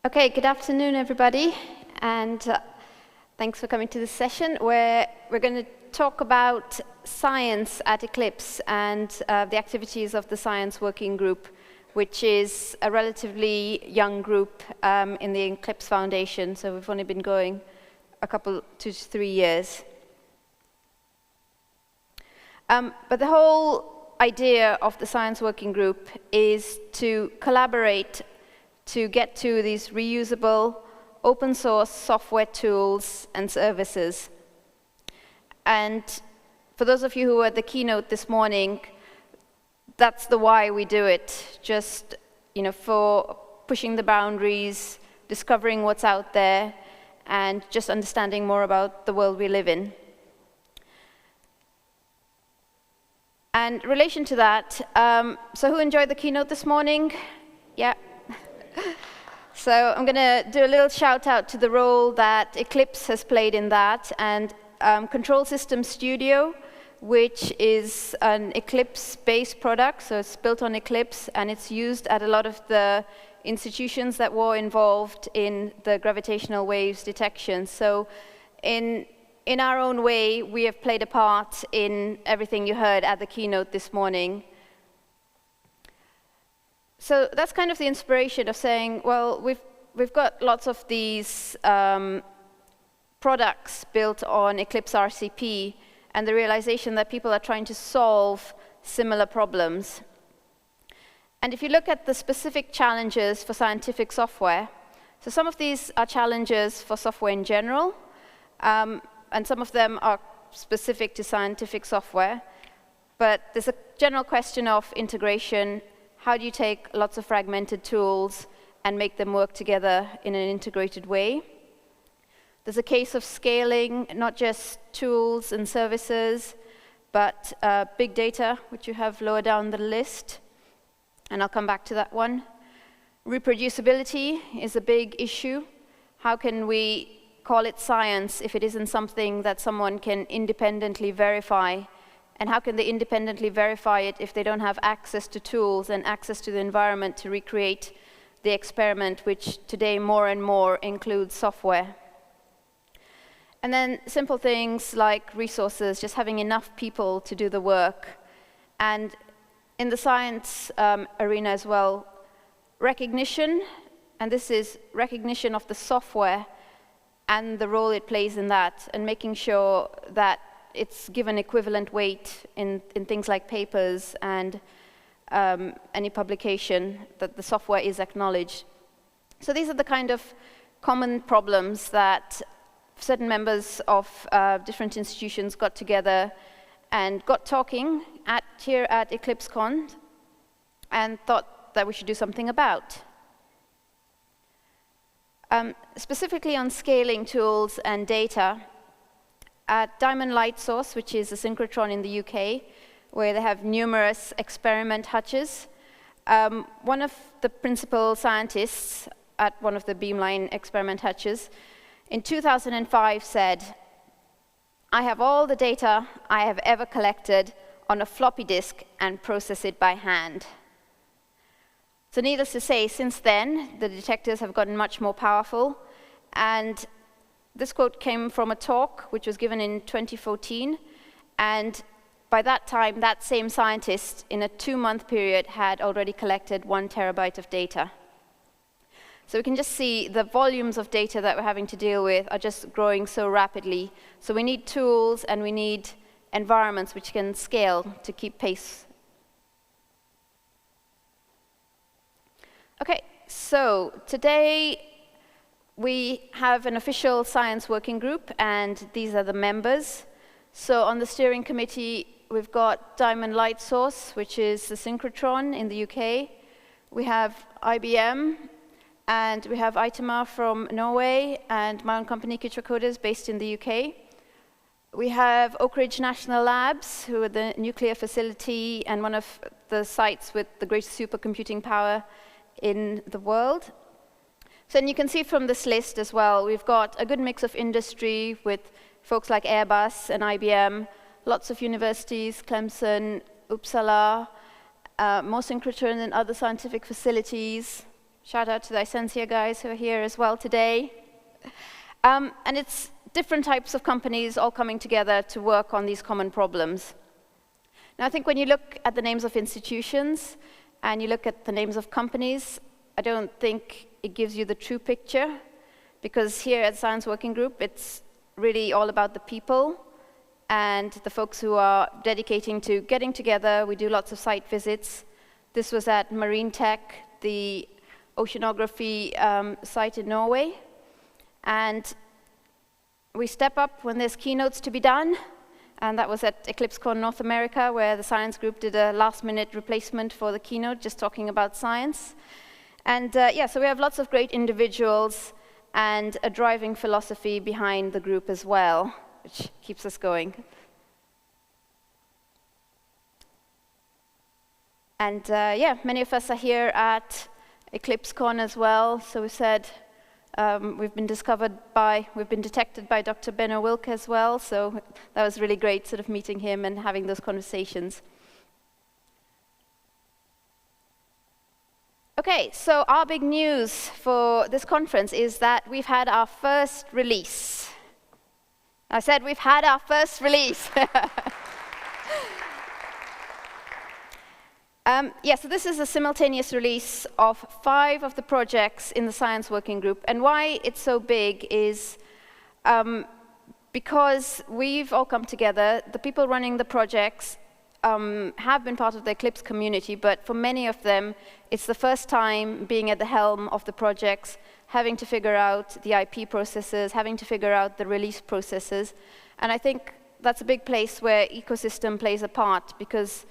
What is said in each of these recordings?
Okay, good afternoon, everybody, and thanks for coming to this session where we're going to talk about science at Eclipse and the activities of the Science Working Group, which is a relatively young group in the Eclipse Foundation, so we've only been going a couple, 2 to 3 years. But the whole idea of the Science Working Group is to collaborate to get to these reusable, open source software tools and services. And for those of you who were at the keynote this morning, that's the why we do it. Just, for pushing the boundaries, discovering what's out there, and just understanding more about the world we live in. And in relation to that, so who enjoyed the keynote this morning? Yeah. So I'm going to do a little shout out to the role that Eclipse has played in that, and Control System Studio, which is an Eclipse-based product, so it's built on Eclipse, and it's used at a lot of the institutions that were involved in the gravitational waves detection. So in our own way, we have played a part in everything you heard at the keynote this morning. So that's kind of the inspiration of saying, well, we've got lots of these products built on Eclipse RCP, and the realization that people are trying to solve similar problems. And if you look at the specific challenges for scientific software, so some of these are challenges for software in general, and some of them are specific to scientific software. But there's a general question of integration. How do you take lots of fragmented tools and make them work together in an integrated way? There's a case of scaling, not just tools and services, but big data, which you have lower down the list, and I'll come back to that one. Reproducibility is a big issue. How can we call it science if it isn't something that someone can independently verify? And how can they independently verify it if they don't have access to tools and access to the environment to recreate the experiment, which today more and more includes software? And then simple things like resources, just having enough people to do the work. And in the science arena as well, recognition, and this is recognition of the software and the role it plays in that, and making sure that it's given equivalent weight in things like papers and any publication, that the software is acknowledged. So these are the kind of common problems that certain members of different institutions got together and got talking here at EclipseCon and thought that we should do something about. Specifically on scaling tools and data, at Diamond Light Source, which is a synchrotron in the UK, where they have numerous experiment hutches, one of the principal scientists at one of the beamline experiment hutches in 2005 said, "I have all the data I have ever collected on a floppy disk and process it by hand." So needless to say, since then, the detectors have gotten much more powerful, and this quote came from a talk which was given in 2014, and by that time, that same scientist, in a 2-month period, had already collected 1 terabyte of data. So we can just see the volumes of data that we're having to deal with are just growing so rapidly. So we need tools and we need environments which can scale to keep pace. Okay, so today, we have an official science working group, and these are the members. So on the steering committee, we've got Diamond Light Source, which is the synchrotron in the UK. We have IBM, and we have Itema from Norway, and my own company, Triquetrum, based in the UK. We have Oak Ridge National Labs, who are the nuclear facility and one of the sites with the greatest supercomputing power in the world. So and you can see from this list as well, we've got a good mix of industry with folks like Airbus and IBM, lots of universities, Clemson, Uppsala, more synchrotron and other scientific facilities, Shout out to the Essentia guys who are here as well today. And it's different types of companies all coming together to work on these common problems. Now, I think when you look at the names of institutions and you look at the names of companies, I don't think it gives you the true picture, because here at Science Working Group, it's really all about the people and the folks who are dedicating to getting together. We do lots of site visits. This was at Marine Tech, the oceanography site in Norway. And we step up when there's keynotes to be done. And that was at EclipseCon North America, where the science group did a last-minute replacement for the keynote, just talking about science. And yeah, so we have lots of great individuals and a driving philosophy behind the group as well, which keeps us going. And yeah, many of us are here at EclipseCon as well. So we said we've been detected by Dr. Benno Wilke as well. So that was really great, sort of meeting him and having those conversations. Okay, so our big news for this conference is that we've had our first release. I said we've had our first release. Yeah, so this is a simultaneous release of 5 of the projects in the Science Working Group. And why it's so big is because we've all come together. The people running the projects have been part of the Eclipse community, but for many of them, it's the first time being at the helm of the projects, having to figure out the IP processes, having to figure out the release processes. And I think that's a big place where ecosystem plays a part, because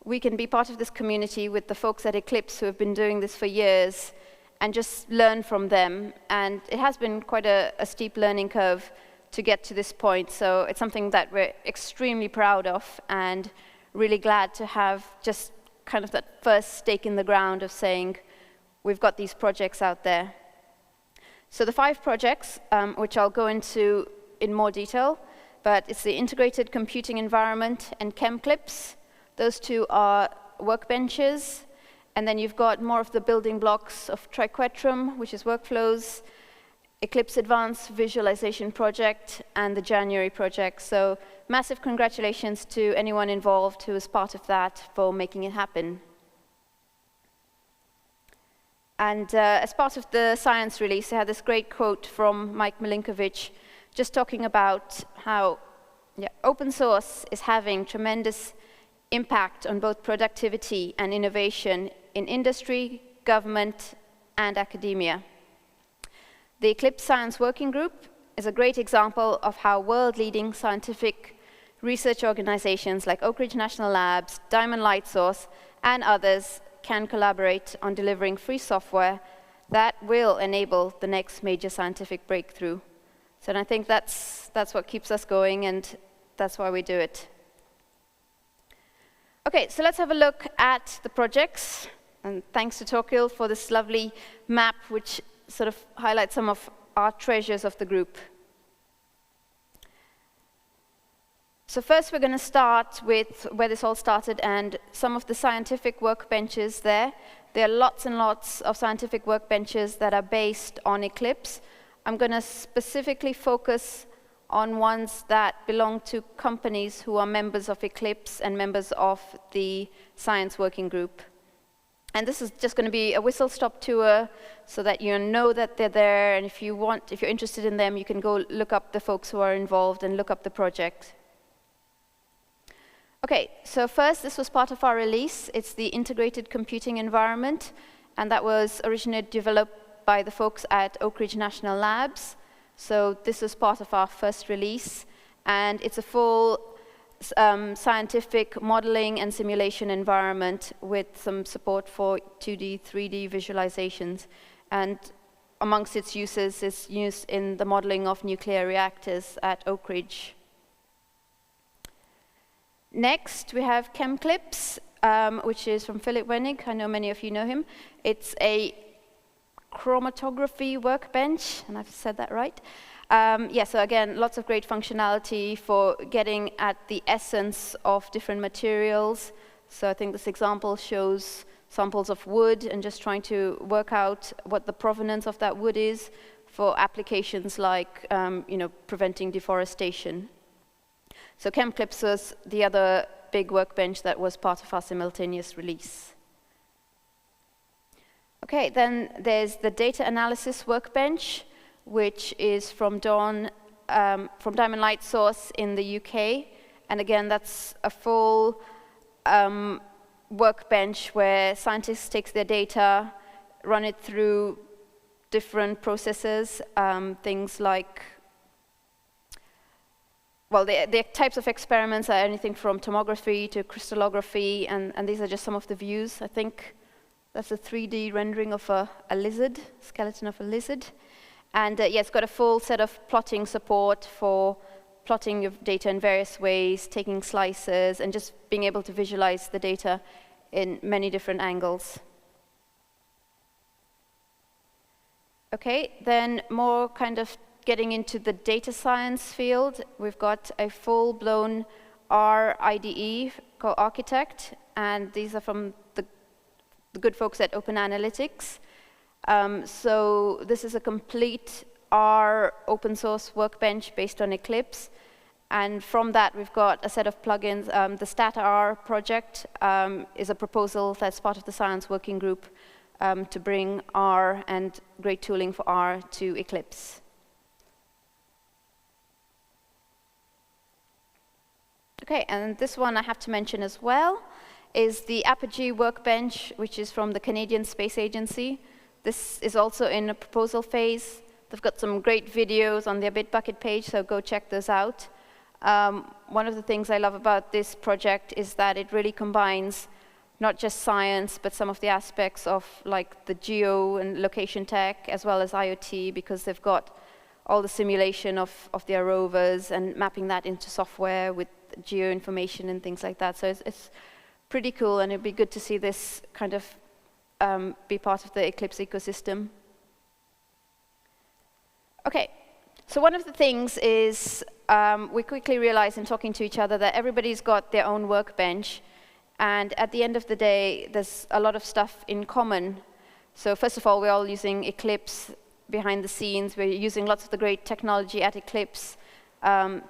we can be part of this community with the folks at Eclipse who have been doing this for years and just learn from them. And it has been quite a steep learning curve to get to this point. So it's something that we're extremely proud of and really glad to have just kind of that first stake in the ground of saying, we've got these projects out there. So the 5 projects, which I'll go into in more detail, but it's the Integrated Computing Environment and Chem Clips. Those 2 are workbenches, and then you've got more of the building blocks of Triquetrum, which is workflows, Eclipse Advanced Visualisation Project, and the January project. So massive congratulations to anyone involved who was part of that for making it happen. And as part of the science release, I had this great quote from Mike Milinkovic, just talking about how open source is having tremendous impact on both productivity and innovation in industry, government, and academia. The Eclipse Science Working Group is a great example of how world-leading scientific research organizations like Oak Ridge National Labs, Diamond Light Source, and others can collaborate on delivering free software that will enable the next major scientific breakthrough. So I think that's what keeps us going, and that's why we do it. Okay, so let's have a look at the projects. And thanks to Torquil for this lovely map, which sort of highlights some of our treasures of the group. So first we're going to start with where this all started and some of the scientific workbenches there. There are lots and lots of scientific workbenches that are based on Eclipse. I'm going to specifically focus on ones that belong to companies who are members of Eclipse and members of the Science Working Group. And this is just going to be a whistle-stop tour so that you know that they're there, and if you're interested in them, you can go look up the folks who are involved and look up the project. Okay, so first, this was part of our release. It's the Integrated Computing Environment, and that was originally developed by the folks at Oak Ridge National Labs. So this was part of our first release, and it's a full scientific modeling and simulation environment with some support for 2D, 3D visualizations. And amongst its uses is used in the modeling of nuclear reactors at Oak Ridge. Next, we have Chem Clips, which is from Philip Wenig. I know many of you know him. It's a chromatography workbench, and I've said that right. Yeah, so again, lots of great functionality for getting at the essence of different materials. So I think this example shows samples of wood and just trying to work out what the provenance of that wood is for applications like preventing deforestation. So Chem Clips was the other big workbench that was part of our simultaneous release. Okay, then there's the data analysis workbench, which is from Diamond Light Source in the UK. And again, that's a full workbench where scientists take their data, run it through different processes, things like, well, the types of experiments are anything from tomography to crystallography, and these are just some of the views. I think that's a 3D rendering of a lizard, skeleton of a lizard. And yeah, it's got a full set of plotting support for plotting your data in various ways, taking slices, and just being able to visualize the data in many different angles. Okay, then more kind of getting into the data science field, we've got a full-blown R IDE called Architect, and these are from the good folks at Open Analytics. So this is a complete R open source workbench based on Eclipse. And from that, we've got a set of plugins. The StatR project is a proposal that's part of the Science Working Group to bring R and great tooling for R to Eclipse. Okay, and this one I have to mention as well is the Apogee Workbench, which is from the Canadian Space Agency. This is also in a proposal phase. They've got some great videos on their Bitbucket page, so go check those out. One of the things I love about this project is that it really combines not just science, but some of the aspects of like the geo and location tech, as well as IoT, because they've got all the simulation of their rovers and mapping that into software with geo information and things like that. So it's pretty cool, and it'd be good to see this kind of be part of the Eclipse ecosystem. Okay, so one of the things is we quickly realized in talking to each other that everybody's got their own workbench, and at the end of the day, there's a lot of stuff in common. So first of all, we're all using Eclipse behind the scenes. We're using lots of the great technology at Eclipse,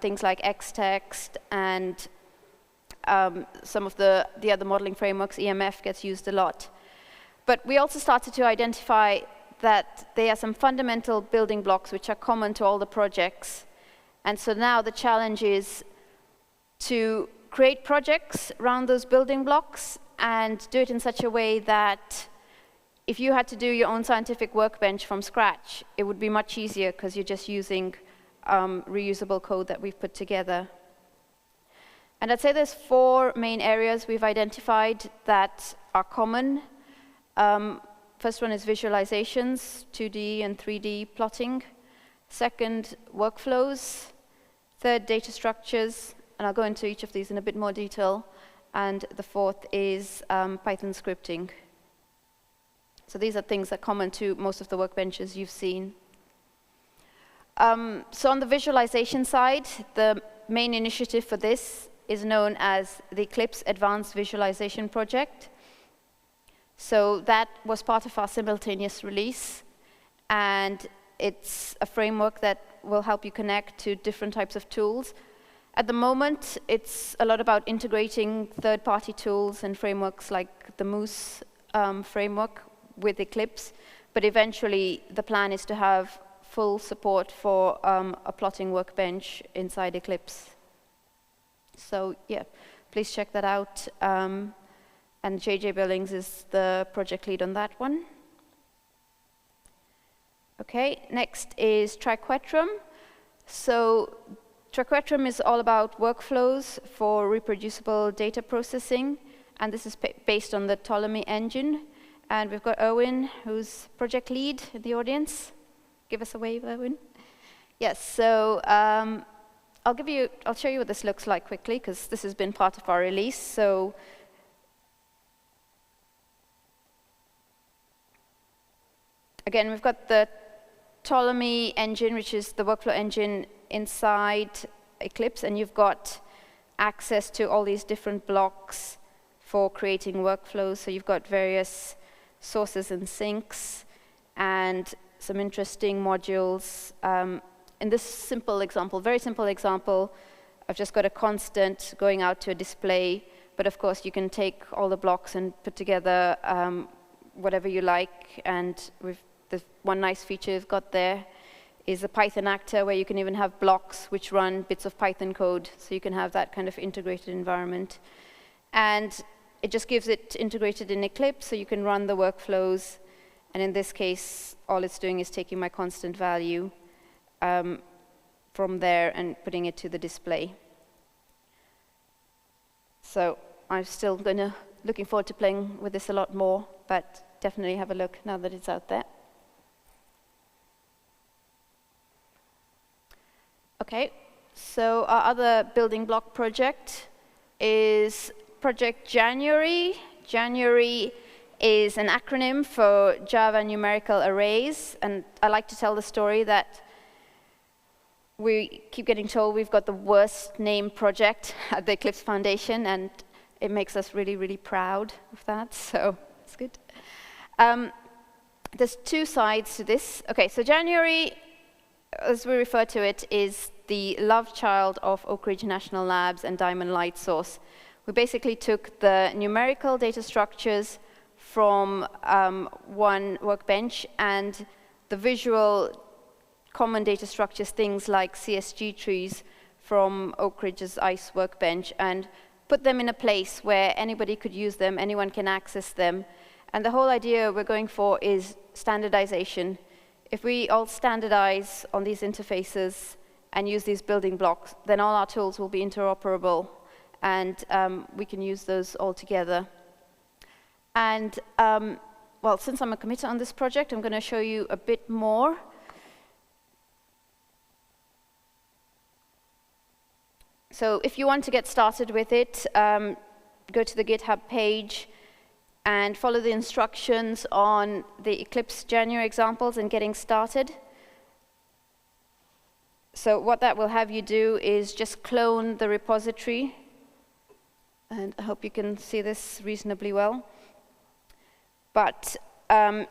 things like Xtext and some of the other modeling frameworks. EMF gets used a lot. But we also started to identify that there are some fundamental building blocks which are common to all the projects. And so now the challenge is to create projects around those building blocks and do it in such a way that if you had to do your own scientific workbench from scratch, it would be much easier because you're just using reusable code that we've put together. And I'd say there's 4 main areas we've identified that are common. First one is visualizations, 2D and 3D plotting. Second, workflows. Third, data structures, and I'll go into each of these in a bit more detail. And the fourth is Python scripting. So these are things that are common to most of the workbenches you've seen. So on the visualization side, the main initiative for this is known as the Eclipse Advanced Visualisation Project. So that was part of our simultaneous release, and it's a framework that will help you connect to different types of tools. At the moment, it's a lot about integrating third-party tools and frameworks like the Moose framework with Eclipse, but eventually the plan is to have full support for a plotting workbench inside Eclipse. So yeah, please check that out. And JJ Billings is the project lead on that one. Okay, next is Triquetrum. So Triquetrum is all about workflows for reproducible data processing, and this is based on the Ptolemy engine. And we've got Erwin, who's project lead in the audience. Give us a wave, Erwin. Yes, so I'll show you what this looks like quickly, because this has been part of our release. So again, we've got the Ptolemy engine, which is the workflow engine inside Eclipse, and you've got access to all these different blocks for creating workflows. So you've got various sources and sinks and some interesting modules. In this simple example, very simple example, I've just got a constant going out to a display, but of course you can take all the blocks and put together whatever you like, and with the one nice feature you've got there is a Python actor where you can even have blocks which run bits of Python code, so you can have that kind of integrated environment. And it just gives it integrated in Eclipse, so you can run the workflows, and in this case, all it's doing is taking my constant value from there and putting it to the display. So I'm still looking forward to playing with this a lot more, but definitely have a look now that it's out there. Okay, so our other building block project is Project January. January is an acronym for Java numerical arrays, and I like to tell the story that we keep getting told we've got the worst named project at the Eclipse Foundation, and it makes us really, really proud of that, so it's good. There's two sides to this. Okay, so January, as we refer to it, is the love child of Oak Ridge National Labs and Diamond Light Source. We basically took the numerical data structures from one workbench and the visual common data structures, things like CSG trees from Oak Ridge's ICE workbench, and put them in a place where anybody could use them, anyone can access them. And the whole idea we're going for is standardization. If we all standardize on these interfaces and use these building blocks, then all our tools will be interoperable, and we can use those all together. And well, since I'm a committer on this project, I'm going to show you a bit more. So if you want to get started with it, go to the GitHub page and follow the instructions on the Eclipse January examples and getting started. So what that will have you do is just clone the repository, and I hope you can see this reasonably well. But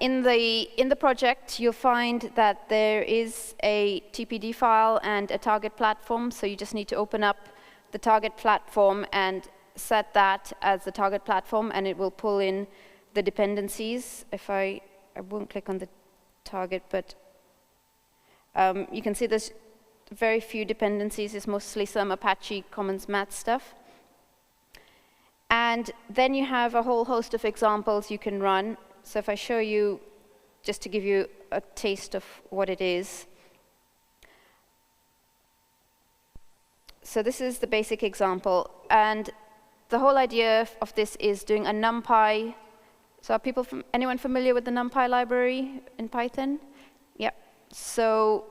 in the project, you'll find that there is a TPD file and a target platform, so you just need to open up the target platform and set that as the target platform, and it will pull in the dependencies. If I won't click on the target, but you can see there's very few dependencies. It's mostly some Apache Commons math stuff. And then you have a whole host of examples you can run. So if I show you, just to give you a taste of what it is. So this is the basic example. And the whole idea of this is doing a Numpy. So are anyone familiar with the Numpy library in Python? Yeah. So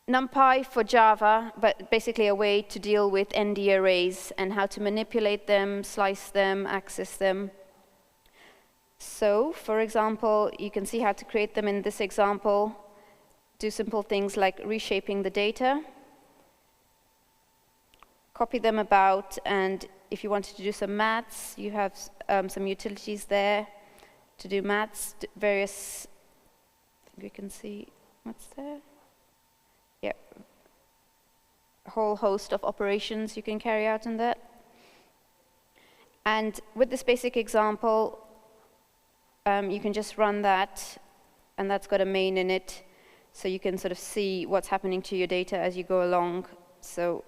Numpy for Java, but basically a way to deal with ND arrays and how to manipulate them, slice them, access them. So, for example, you can see how to create them in this example. Do simple things like reshaping the data, copy them about, and if you wanted to do some maths, you have some utilities there to do maths, various, I think you can see what's there. Yeah, a whole host of operations you can carry out in that. And with this basic example, you can just run that, and that's got a main in it, so you can sort of see what's happening to your data as you go along. So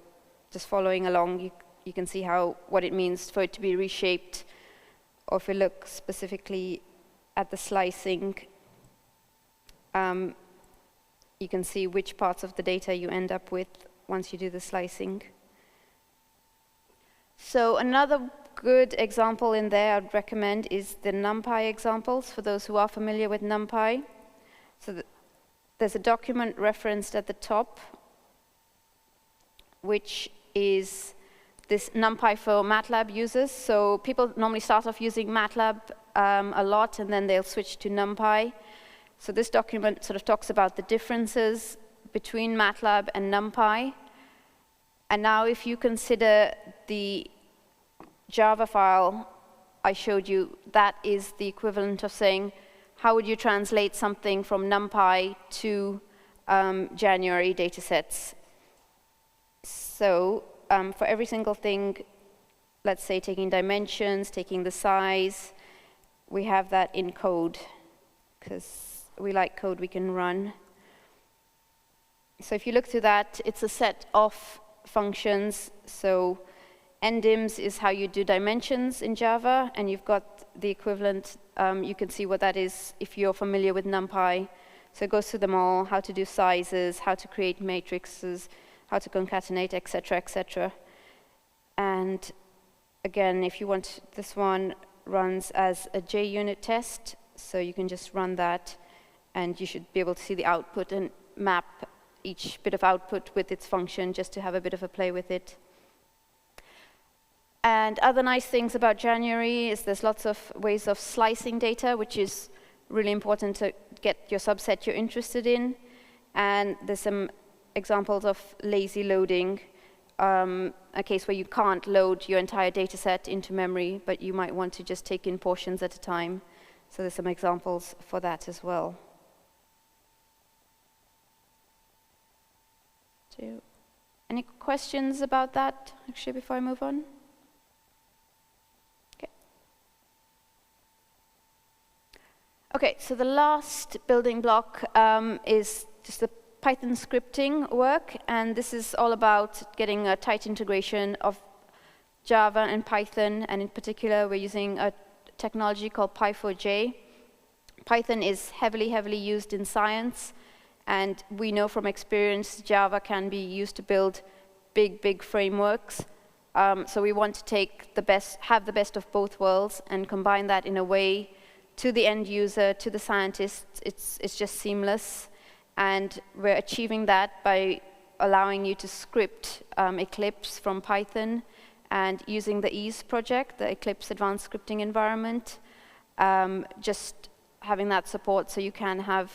just following along, you can see what it means for it to be reshaped, or if we look specifically at the slicing, you can see which parts of the data you end up with once you do the slicing. So another good example in there I'd recommend is the Numpy examples, for those who are familiar with Numpy. So there's a document referenced at the top, which is this Numpy for MATLAB users. So people normally start off using MATLAB a lot, and then they'll switch to Numpy. So this document sort of talks about the differences between MATLAB and Numpy. And now if you consider the Java file I showed you, that is the equivalent of saying, how would you translate something from Numpy to January datasets? So for every single thing, let's say taking dimensions, taking the size, we have that in code, because we like code we can run. So if you look through that, it's a set of functions. So endims is how you do dimensions in Java, and you've got the equivalent. You can see what that is if you're familiar with Numpy. So it goes through them all, how to do sizes, how to create matrices, how to concatenate, etc., etc. And again, if you want, this one runs as a JUnit test, so you can just run that, and you should be able to see the output and map each bit of output with its function, just to have a bit of a play with it. And other nice things about January is there's lots of ways of slicing data, which is really important to get your subset you're interested in. And there's some examples of lazy loading, a case where you can't load your entire data set into memory, but you might want to just take in portions at a time. So there's some examples for that as well. Any questions about that, actually, before I move on? Okay, so the last building block is just the Python scripting work, and this is all about getting a tight integration of Java and Python, and in particular, we're using a technology called Py4j. Python is heavily used in science, and we know from experience Java can be used to build big frameworks. So we want to take the best, have the best of both worlds, and combine that in a way to the end user, to the scientists. It's just seamless, and we're achieving that by allowing you to script Eclipse from Python, and using the EASE project, the Eclipse Advanced Scripting Environment, just having that support so you can have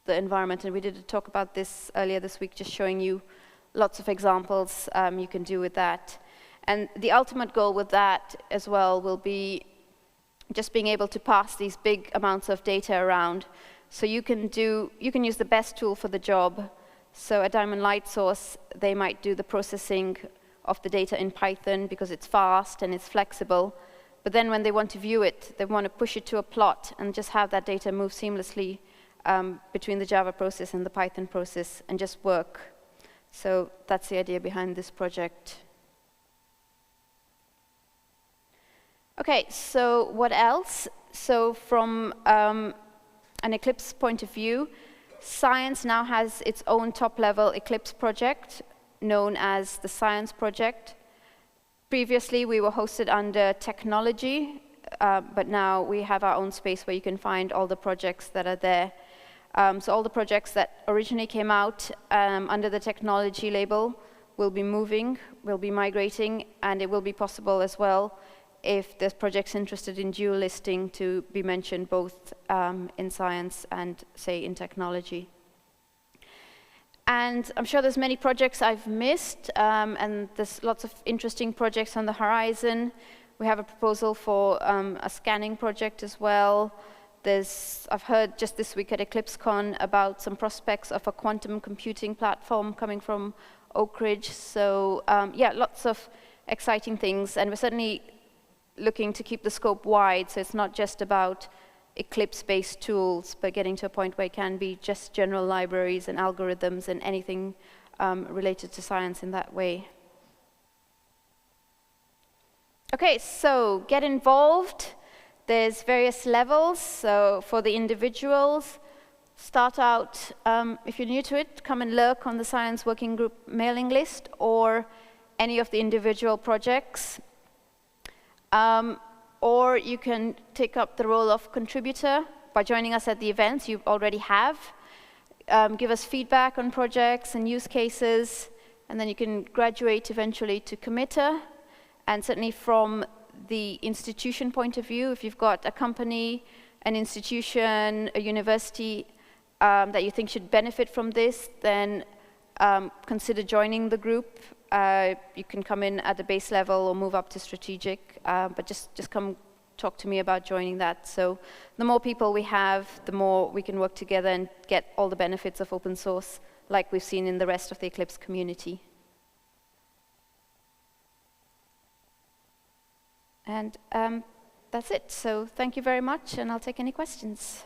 the environment. And we did a talk about this earlier this week, just showing you lots of examples you can do with that. And the ultimate goal with that as well will be just being able to pass these big amounts of data around. So you can use the best tool for the job. So at Diamond Light Source, they might do the processing of the data in Python because it's fast and it's flexible. But then when they want to view it, they want to push it to a plot and just have that data move seamlessly between the Java process and the Python process and just work. So that's the idea behind this project. Okay, so what else? So from an Eclipse point of view, science now has its own top-level Eclipse project known as the Science Project. Previously, we were hosted under technology, but now we have our own space where you can find all the projects that are there. So all the projects that originally came out under the technology label will be moving, will be migrating, and it will be possible as well if there's projects interested in dual listing to be mentioned both in science and, say, in technology. And I'm sure there's many projects I've missed, and there's lots of interesting projects on the horizon. We have a proposal for a scanning project as well. I've heard just this week at EclipseCon about some prospects of a quantum computing platform coming from Oak Ridge. So yeah, lots of exciting things, and we're certainly looking to keep the scope wide, so it's not just about Eclipse-based tools, but getting to a point where it can be just general libraries and algorithms and anything related to science in that way. Okay, so get involved. There's various levels. So for the individuals, start out, if you're new to it, come and lurk on the Science Working Group mailing list or any of the individual projects. Or you can take up the role of contributor by joining us at the events you already have. Give us feedback on projects and use cases, and then you can graduate eventually to committer. And certainly from the institution point of view, if you've got a company, an institution, a university that you think should benefit from this, then consider joining the group. You can come in at the base level or move up to strategic, but just come talk to me about joining that. So the more people we have, the more we can work together and get all the benefits of open source, like we've seen in the rest of the Eclipse community. And that's it. So thank you very much, and I'll take any questions.